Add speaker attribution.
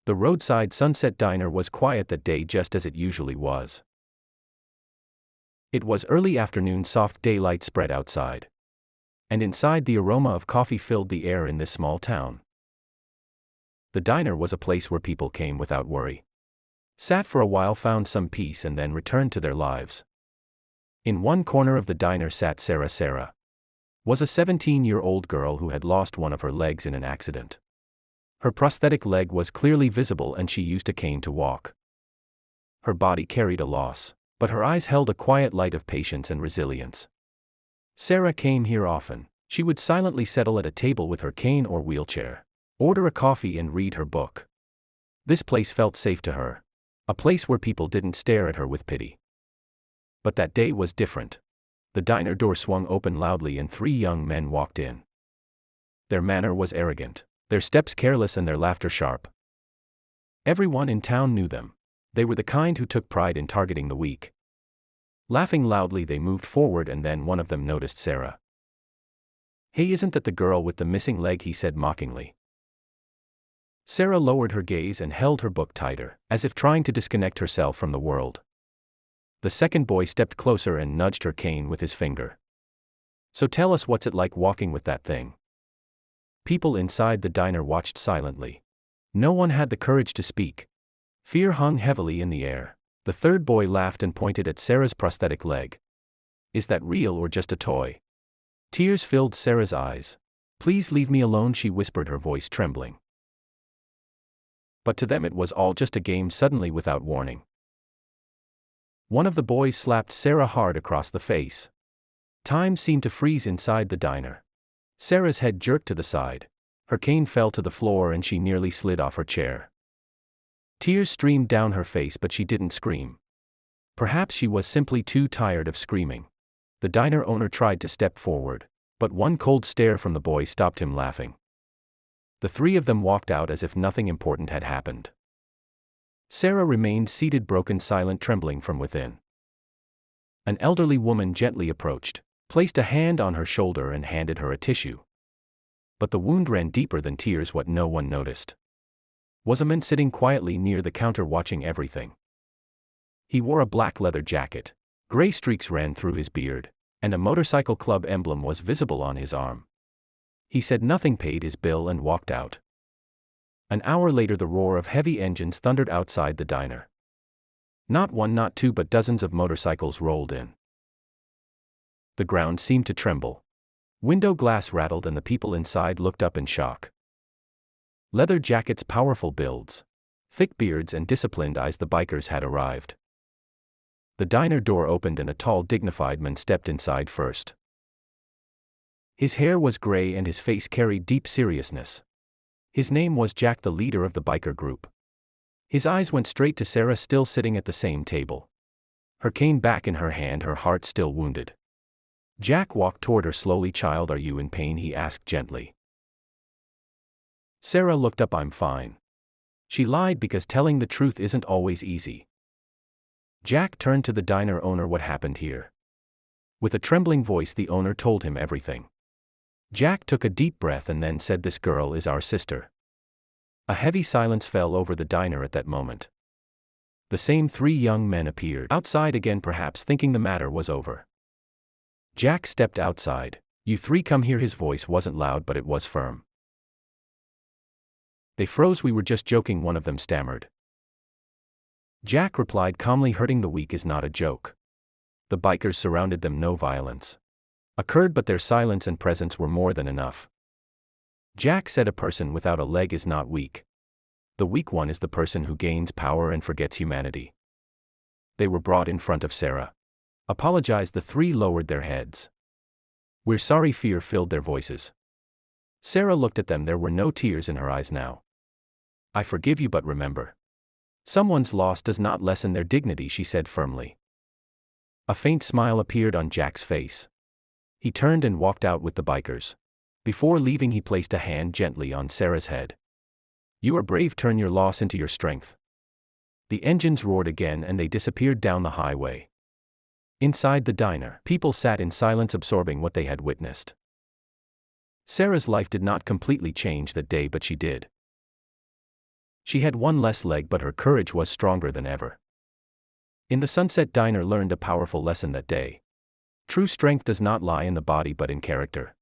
Speaker 1: The roadside Sunset Diner was quiet that day, just as it usually was. It was early afternoon, soft daylight spread outside. And inside, the aroma of coffee filled the air in this small town. The diner was a place where people came without worry. Sat for a while, found some peace, and then returned to their lives. In one corner of the diner sat Sarah. Sarah was a 17-year-old girl who had lost one of her legs in an accident. Her prosthetic leg was clearly visible and she used a cane to walk. Her body carried a loss, but her eyes held a quiet light of patience and resilience. Sarah came here often. She would silently settle at a table with her cane or wheelchair, order a coffee and read her book. This place felt safe to her, a place where people didn't stare at her with pity. But that day was different. The diner door swung open loudly and 3 young men walked in. Their manner was arrogant, their steps careless and their laughter sharp. Everyone in town knew them. They were the kind who took pride in targeting the weak. Laughing loudly, they moved forward, and then one of them noticed Sarah. "Hey, isn't that the girl with the missing leg?" he said mockingly. Sarah lowered her gaze and held her book tighter, as if trying to disconnect herself from the world. The second boy stepped closer and nudged her cane with his finger. "So tell us, what's it like walking with that thing?" People inside the diner watched silently. No one had the courage to speak. Fear hung heavily in the air. The third boy laughed and pointed at Sarah's prosthetic leg. "Is that real or just a toy?" Tears filled Sarah's eyes. "Please leave me alone," she whispered, her voice trembling. But to them it was all just a game. Suddenly, without warning, one of the boys slapped Sarah hard across the face. Time seemed to freeze inside the diner. Sarah's head jerked to the side. Her cane fell to the floor and she nearly slid off her chair. Tears streamed down her face, but she didn't scream. Perhaps she was simply too tired of screaming. The diner owner tried to step forward, but one cold stare from the boy stopped him laughing. The 3 of them walked out as if nothing important had happened. Sarah remained seated, broken, silent, trembling from within. An elderly woman gently approached, placed a hand on her shoulder and handed her a tissue. But the wound ran deeper than tears. What no one noticed was a man sitting quietly near the counter, watching everything. He wore a black leather jacket. Gray streaks ran through his beard, and a motorcycle club emblem was visible on his arm. He said nothing, paid his bill and walked out. An hour later, the roar of heavy engines thundered outside the diner. Not 1, not 2, but dozens of motorcycles rolled in. The ground seemed to tremble. Window glass rattled and the people inside looked up in shock. Leather jackets, powerful builds, thick beards and disciplined eyes. The bikers had arrived. The diner door opened and a tall, dignified man stepped inside first. His hair was gray and his face carried deep seriousness. His name was Jack, the leader of the biker group. His eyes went straight to Sarah, still sitting at the same table. Her cane back in her hand, her heart still wounded. Jack walked toward her slowly. "Child, are you in pain?" he asked gently. Sarah looked up. "I'm fine." She lied because telling the truth isn't always easy. Jack turned to the diner owner. "What happened here?" With a trembling voice, the owner told him everything. Jack took a deep breath and then said, "This girl is our sister." A heavy silence fell over the diner at that moment. The same 3 young men appeared outside again, perhaps thinking the matter was over. Jack stepped outside. "You 3 come here." His voice wasn't loud, but it was firm. They froze. "We were just joking," one of them stammered. Jack replied calmly, "Hurting the weak is not a joke." The bikers surrounded them. No violence occurred, but their silence and presence were more than enough. Jack said, "A person without a leg is not weak. The weak one is the person who gains power and forgets humanity." They were brought in front of Sarah. Apologized. The 3 lowered their heads. "We're sorry." Fear filled their voices. Sarah looked at them. There were no tears in her eyes now. "I forgive you, but remember, someone's loss does not lessen their dignity," she said firmly. A faint smile appeared on Jack's face. He turned and walked out with the bikers. Before leaving, he placed a hand gently on Sarah's head. "You are brave. Turn your loss into your strength." The engines roared again and they disappeared down the highway. Inside the diner, people sat in silence, absorbing what they had witnessed. Sarah's life did not completely change that day, but she did. She had one less leg, but her courage was stronger than ever. In the Sunset Diner learned a powerful lesson that day. True strength does not lie in the body but in character.